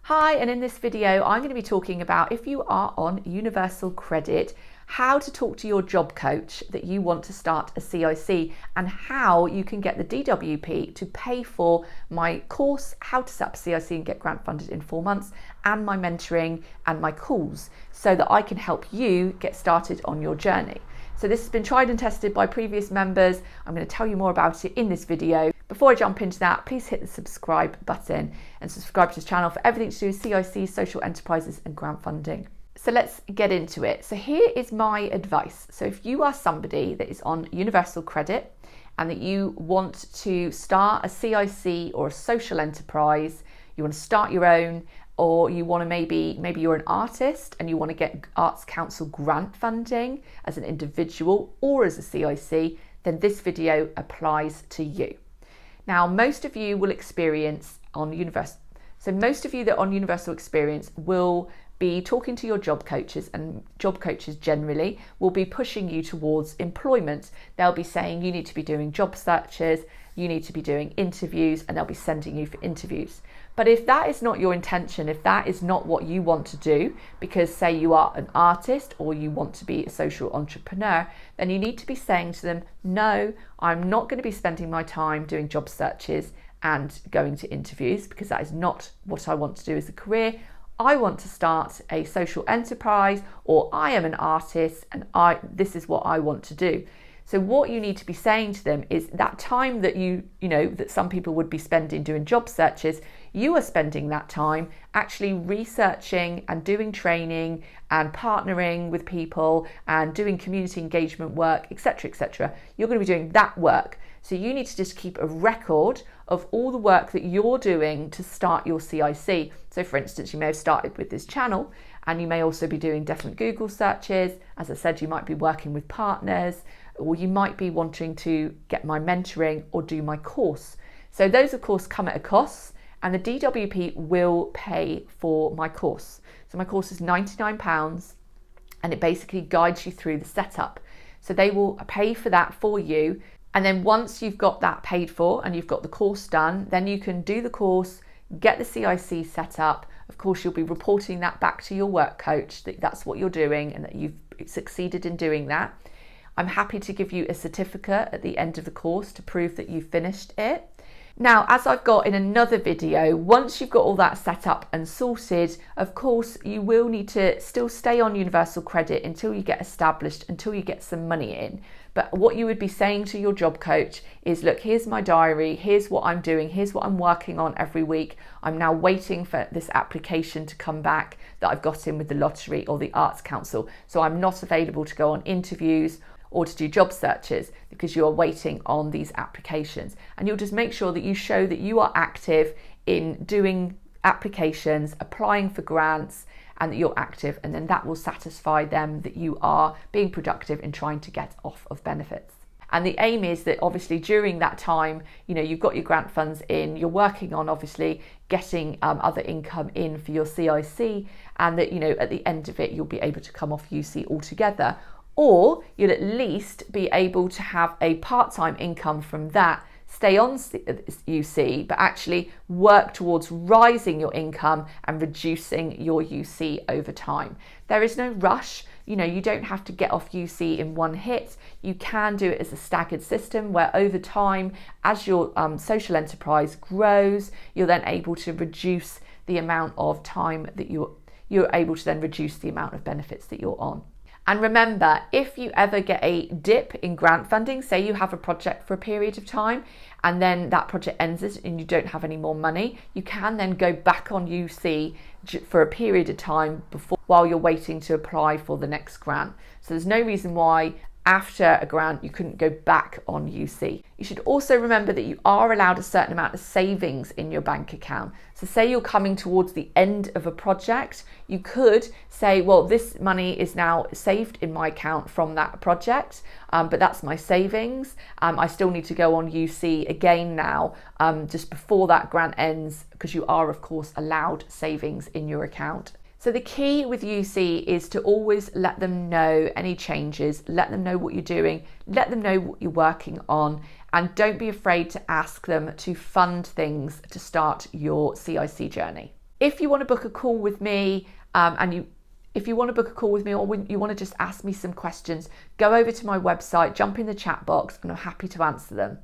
Hi, and in this video, I'm going to be talking about if you are on Universal Credit, how to talk to your job coach that you want to start a CIC and how you can get the DWP to pay for my course, how to set up a CIC and get grant funded in 4 months, and my mentoring and my calls so that I can help you get started on your journey. So this has been tried and tested by previous members. I'm going to tell you more about it in this video. Before I jump into that, please hit the subscribe button and subscribe to this channel for everything to do with CIC, social enterprises and grant funding. So let's get into it. So here is my advice. So if you are somebody that is on Universal Credit and that you want to start a CIC or a social enterprise, you want to start your own, or you want to maybe you're an artist and you want to get Arts Council grant funding as an individual or as a CIC, then this video applies to you. Now, most of you will experience on Universal. So most of you that are on Universal experience will be talking to your job coaches, and job coaches generally will be pushing you towards employment. They'll be saying you need to be doing job searches, you need to be doing interviews, and they'll be sending you for interviews. But if that is not your intention, if that is not what you want to do, because say you are an artist or you want to be a social entrepreneur, then you need to be saying to them, no, I'm not going to be spending my time doing job searches and going to interviews, because that is not what I want to do as a career. I want to start a social enterprise, or I am an artist and this is what I want to do. So what you need to be saying to them is that time that you know that some people would be spending doing job searches, you are spending that time actually researching and doing training and partnering with people and doing community engagement work, etc., etc. You're going to be doing that work. So you need to just keep a record of all the work that you're doing to start your CIC. So for instance, you may have started with this channel, and you may also be doing different Google searches. As I said, you might be working with partners, or you might be wanting to get my mentoring or do my course. So those of course come at a cost, and the DWP will pay for my course. So my course is £99 and it basically guides you through the setup. So they will pay for that for you. And then once you've got that paid for and you've got the course done, then you can do the course, get the CIC set up. Of course, you'll be reporting that back to your work coach that that's what you're doing and that you've succeeded in doing that. I'm happy to give you a certificate at the end of the course to prove that you've finished it. Now, as I've got in another video, once you've got all that set up and sorted, of course, you will need to still stay on Universal Credit until you get established, until you get some money in. But what you would be saying to your job coach is, look, here's my diary, here's what I'm doing, here's what I'm working on every week. I'm now waiting for this application to come back that I've got in with the lottery or the Arts Council. So I'm not available to go on interviews or to do job searches because you are waiting on these applications. And you'll just make sure that you show that you are active in doing applications, applying for grants, and that you're active, and then that will satisfy them that you are being productive in trying to get off of benefits. And the aim is that obviously during that time, you've got your grant funds in, you're working on obviously getting other income in for your CIC, and that at the end of it you'll be able to come off UC altogether, or you'll at least be able to have a part-time income from that, stay on UC, but actually work towards rising your income and reducing your UC over time. There is no rush. You don't have to get off UC in one hit. You can do it as a staggered system where over time, as your social enterprise grows, you're then able to reduce the amount of time that you're able to then reduce the amount of benefits that you're on. And remember, if you ever get a dip in grant funding, say you have a project for a period of time and then that project ends and you don't have any more money, you can then go back on UC for a period of time while you're waiting to apply for the next grant. So there's no reason why after a grant you couldn't go back on UC. You should also remember that you are allowed a certain amount of savings in your bank account. So say you're coming towards the end of a project, you could say, well, this money is now saved in my account from that project, but that's my savings. I still need to go on UC again now, just before that grant ends, because you are of course allowed savings in your account. So the key with UC is to always let them know any changes, let them know what you're doing, let them know what you're working on, and don't be afraid to ask them to fund things to start your CIC journey. If you want to book a call with me, if you want to book a call with me, or you want to just ask me some questions, go over to my website, jump in the chat box, and I'm happy to answer them.